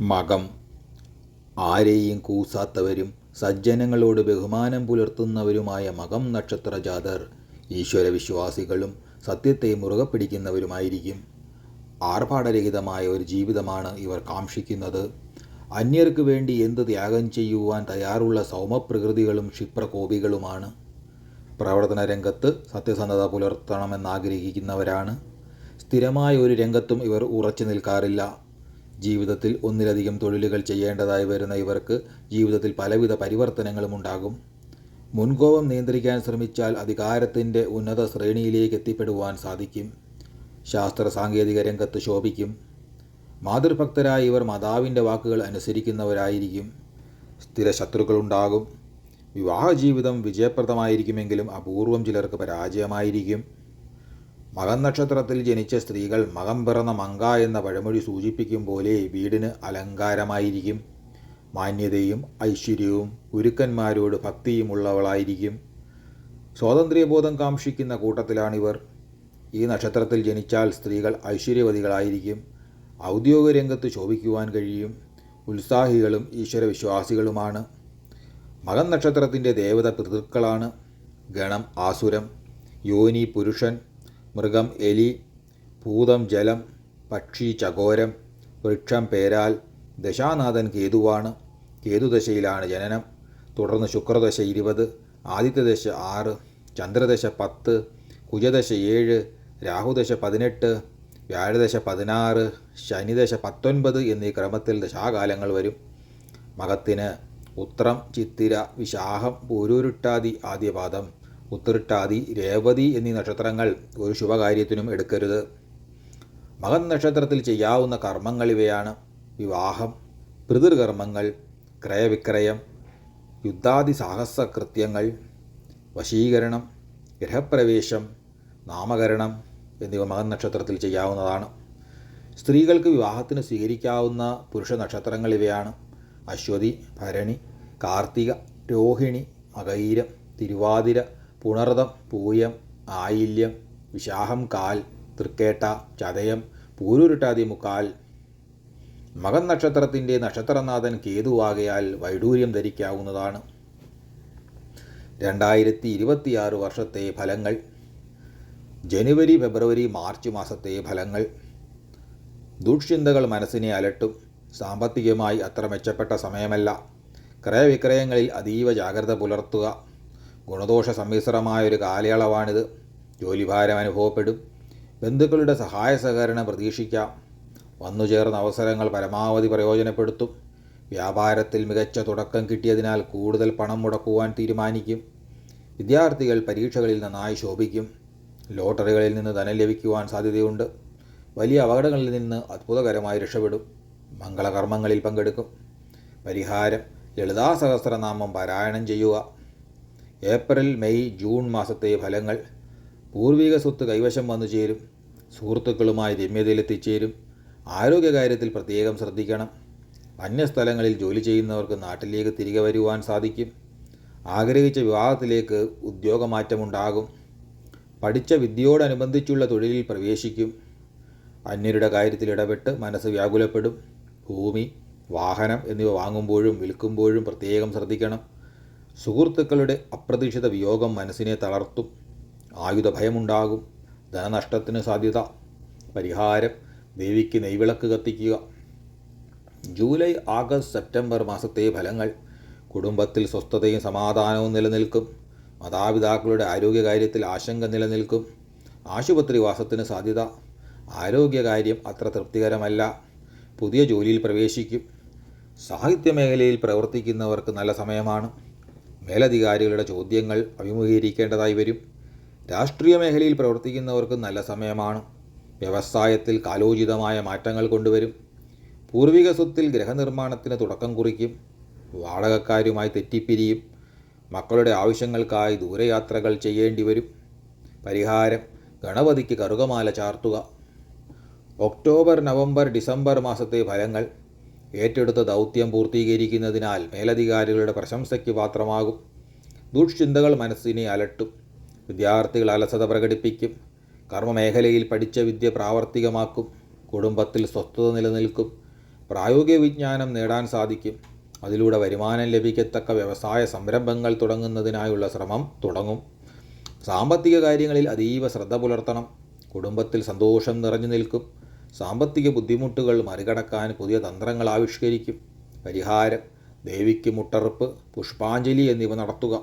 മകം. ആരെയും കൂസാത്തവരും സജ്ജനങ്ങളോട് ബഹുമാനം പുലർത്തുന്നവരുമായ മകം നക്ഷത്രജാതർ ഈശ്വരവിശ്വാസികളും സത്യത്തെ മുറുകെ പിടിക്കുന്നവരുമായിരിക്കും. ആർഭാടരഹിതമായ ഒരു ജീവിതമാണ് ഇവർ കാക്ഷിക്കുന്നത്. അന്യർക്ക് വേണ്ടി എന്ത് ത്യാഗം ചെയ്യുവാൻ തയ്യാറുള്ള സൗമ്യപ്രകൃതികളും ക്ഷിപ്രകോപികളുമാണ്. പ്രവർത്തന രംഗത്ത് സത്യസന്ധത പുലർത്തണമെന്നാഗ്രഹിക്കുന്നവരാണ്. സ്ഥിരമായ ഒരു രംഗത്തും ഇവർ ഉറച്ചു നിൽക്കാറില്ല. ജീവിതത്തിൽ ഒന്നിലധികം തൊഴിലുകൾ ചെയ്യേണ്ടതായി വരുന്ന ഇവർക്ക് ജീവിതത്തിൽ പലവിധ പരിവർത്തനങ്ങളും ഉണ്ടാകും. മുൻകോപം നിയന്ത്രിക്കാൻ ശ്രമിച്ചാൽ അധികാരത്തിൻ്റെ ഉന്നത ശ്രേണിയിലേക്ക് എത്തിപ്പെടുവാൻ സാധിക്കും. ശാസ്ത്ര സാങ്കേതിക രംഗത്ത് ശോഭിക്കും. മാതൃഭക്തരായ ഇവർ മാതാവിൻ്റെ വാക്കുകൾ അനുസരിക്കുന്നവരായിരിക്കും. സ്ഥിര ശത്രുക്കളുണ്ടാകും. വിവാഹജീവിതം വിജയപ്രദമായിരിക്കുമെങ്കിലും അപൂർവം ചിലർക്ക് പരാജയമായിരിക്കും. മകം നക്ഷത്രത്തിൽ ജനിച്ച സ്ത്രീകൾ മകം പിറന്ന മങ്ക എന്ന പഴമൊഴി സൂചിപ്പിക്കും പോലെ വീടിന് അലങ്കാരമായിരിക്കും. മാന്യതയും ഐശ്വര്യവും ഗുരുക്കന്മാരോട് ഭക്തിയുമുള്ളവളായിരിക്കും. സ്വാതന്ത്ര്യബോധം കാക്ഷിക്കുന്ന കൂട്ടത്തിലാണിവർ. ഈ നക്ഷത്രത്തിൽ ജനിച്ചാൽ സ്ത്രീകൾ ഐശ്വര്യവതികളായിരിക്കും. ഔദ്യോഗിക രംഗത്ത് ശോഭിക്കുവാൻ കഴിയും. ഉത്സാഹികളും ഈശ്വരവിശ്വാസികളുമാണ്. മകം നക്ഷത്രത്തിൻ്റെ ദേവത പിതൃക്കളാണ്. ഗണം ആസുരം, യോനി പുരുഷൻ, മൃഗം എലി, ഭൂതം ജലം, പക്ഷി ചകോരം, വൃക്ഷം പേരാൽ. ദശാനാഥൻ കേതുവാണ്. കേതുദശയിലാണ് ജനനം. തുടർന്ന് ശുക്രദശ 20, ആദിത്യദശ 6, ചന്ദ്രദശ 10, കുജദശ 7, രാഹുദശ 18, വ്യാഴദശ 16, ശനിദശ 19 എന്നീ ക്രമത്തിൽ ദശാകാലങ്ങൾ വരും. മകത്തിന് ഉത്രം, ചിത്തിര, വിശാഖം, പൂരുരുട്ടാതി ആദ്യപാദം, ഉത്തൃട്ടാതി, രേവതി എന്നീ നക്ഷത്രങ്ങൾ ഒരു ശുഭകാര്യത്തിനും എടുക്കരുത്. മകം നക്ഷത്രത്തിൽ ചെയ്യാവുന്ന കർമ്മങ്ങൾ ഇവയാണ്: വിവാഹം, പിതൃകർമ്മങ്ങൾ, ക്രയവിക്രയം, യുദ്ധാദി സാഹസകൃത്യങ്ങൾ, വശീകരണം, ഗൃഹപ്രവേശം, നാമകരണം എന്നിവ മകം നക്ഷത്രത്തിൽ ചെയ്യാവുന്നതാണ്. സ്ത്രീകൾക്ക് വിവാഹത്തിന് സ്വീകരിക്കാവുന്ന പുരുഷ നക്ഷത്രങ്ങൾ ഇവയാണ്: അശ്വതി, ഭരണി, കാർത്തിക, രോഹിണി, മകയിരം, തിരുവാതിര, പുണർദം, പൂയം, ആയില്യം, വിശാഖം കാൽ, തൃക്കേട്ട, ചതയം, പൂരുരുട്ടാതി മുക്കാൽ. മകം നക്ഷത്രത്തിൻ്റെ നക്ഷത്രനാഥൻ കേതുവാകയാൽ വൈഡൂര്യം ധരിക്കാവുന്നതാണ്. 2026 വർഷത്തെ ഫലങ്ങൾ. ജനുവരി, ഫെബ്രുവരി, മാർച്ച് മാസത്തെ ഫലങ്ങൾ. ദുഷ്ചിന്തകൾ മനസ്സിനെ അലട്ടും. സാമ്പത്തികമായി അത്ര മെച്ചപ്പെട്ട സമയമല്ല. ക്രയവിക്രയങ്ങളിൽ അതീവ ജാഗ്രത പുലർത്തുക. ഗുണദോഷ സമ്മിശ്രമായൊരു കാലയളവാണിത്. ജോലിഭാരം അനുഭവപ്പെടും. ബന്ധുക്കളുടെ സഹായ സഹകരണം പ്രതീക്ഷിക്കാം. വന്നുചേർന്ന അവസരങ്ങൾ പരമാവധി പ്രയോജനപ്പെടുത്തും. വ്യാപാരത്തിൽ മികച്ച തുടക്കം കിട്ടിയതിനാൽ കൂടുതൽ പണം മുടക്കുവാൻ തീരുമാനിക്കും. വിദ്യാർത്ഥികൾ പരീക്ഷകളിൽ നന്നായി ശോഭിക്കും. ലോട്ടറികളിൽ നിന്ന് ധനം ലഭിക്കുവാൻ സാധ്യതയുണ്ട്. വലിയ അപകടങ്ങളിൽ നിന്ന് അത്ഭുതകരമായി രക്ഷപ്പെടും. മംഗളകർമ്മങ്ങളിൽ പങ്കെടുക്കും. പരിഹാരം: ലളിതാ സഹസ്രനാമം പാരായണം ചെയ്യുക. ഏപ്രിൽ, മെയ്, ജൂൺ മാസത്തെ ഫലങ്ങൾ. പൂർവിക സ്വത്ത് കൈവശം വന്നു ചേരും. സുഹൃത്തുക്കളുമായി രമ്യതയിലെത്തിച്ചേരും. ആരോഗ്യകാര്യത്തിൽ പ്രത്യേകം ശ്രദ്ധിക്കണം. അന്യസ്ഥലങ്ങളിൽ ജോലി ചെയ്യുന്നവർക്ക് നാട്ടിലേക്ക് തിരികെ വരുവാൻ സാധിക്കും. ആഗ്രഹിച്ച വിവാഹത്തിലേക്ക് ഉദ്യോഗമാറ്റമുണ്ടാകും. പഠിച്ച വിദ്യയോടനുബന്ധിച്ചുള്ള തൊഴിലിൽ പ്രവേശിക്കും. അന്യരുടെ കാര്യത്തിൽ ഇടപെട്ട് മനസ്സ് വ്യാകുലപ്പെടും. ഭൂമി, വാഹനം എന്നിവ വാങ്ങുമ്പോഴും വിൽക്കുമ്പോഴും പ്രത്യേകം ശ്രദ്ധിക്കണം. സുഹൃത്തുക്കളുടെ അപ്രതീക്ഷിത വിയോഗം മനസ്സിനെ തളർത്തും. ആയുധഭയമുണ്ടാകും. ധനനഷ്ടത്തിന് സാധ്യത. പരിഹാരം: ദേവിക്ക് നെയ്വിളക്ക് കത്തിക്കുക. ജൂലൈ, ആഗസ്റ്റ്, സെപ്റ്റംബർ മാസത്തെ ഫലങ്ങൾ. കുടുംബത്തിൽ സ്വസ്ഥതയും സമാധാനവും നിലനിൽക്കും. മാതാപിതാക്കളുടെ ആരോഗ്യകാര്യത്തിൽ ആശങ്ക നിലനിൽക്കും. ആശുപത്രിവാസത്തിന് സാധ്യത. ആരോഗ്യകാര്യം അത്ര തൃപ്തികരമല്ല. പുതിയ ജോലിയിൽ പ്രവേശിക്കും. സാഹിത്യമേഖലയിൽ പ്രവർത്തിക്കുന്നവർക്ക് നല്ല സമയമാണ്. മേലധികാരികളുടെ ചോദ്യങ്ങൾ അഭിമുഖീകരിക്കേണ്ടതായി വരും. രാഷ്ട്രീയ മേഖലയിൽ പ്രവർത്തിക്കുന്നവർക്ക് നല്ല സമയമാണ്. വ്യവസായത്തിൽ കാലോചിതമായ മാറ്റങ്ങൾ കൊണ്ടുവരും. പൂർവിക സ്വത്തിൽ ഗൃഹനിർമ്മാണത്തിന് തുടക്കം കുറിക്കും. വാടകക്കാരുമായി തെറ്റിപ്പിരിയും. മക്കളുടെ ആവശ്യങ്ങൾക്കായി ദൂരയാത്രകൾ ചെയ്യേണ്ടി വരും. പരിഹാരം: ഗണപതിക്ക് കറുകമാല ചാർത്തുക. ഒക്ടോബർ, നവംബർ, ഡിസംബർ മാസത്തെ ഫലങ്ങൾ. ഏറ്റെടുത്ത ദൗത്യം പൂർത്തീകരിക്കുന്നതിനാൽ മേലധികാരികളുടെ പ്രശംസയ്ക്ക് പാത്രമാകും. ദുഷ്ചിന്തകൾ മനസ്സിനെ അലട്ടും. വിദ്യാർത്ഥികൾ അലസത പ്രകടിപ്പിക്കും. കർമ്മമേഖലയിൽ പഠിച്ച വിദ്യ പ്രാവർത്തികമാക്കും. കുടുംബത്തിൽ സ്വസ്ഥത നിലനിൽക്കും. പ്രായോഗിക വിജ്ഞാനം നേടാൻ സാധിക്കും. അതിലൂടെ വരുമാനം ലഭിക്കത്തക്ക വ്യവസായ സംരംഭങ്ങൾ തുടങ്ങുന്നതിനായുള്ള ശ്രമം തുടങ്ങും. സാമ്പത്തിക കാര്യങ്ങളിൽ അതീവ ശ്രദ്ധ പുലർത്തണം. കുടുംബത്തിൽ സന്തോഷം നിറഞ്ഞു നിൽക്കും. സാമ്പത്തിക ബുദ്ധിമുട്ടുകൾ മറികടക്കാൻ പുതിയ തന്ത്രങ്ങൾ ആവിഷ്കരിക്കും. പരിഹാരം: ദേവിക്ക് മുട്ടറുപ്പ്, പുഷ്പാഞ്ജലി എന്നിവ നടത്തുക.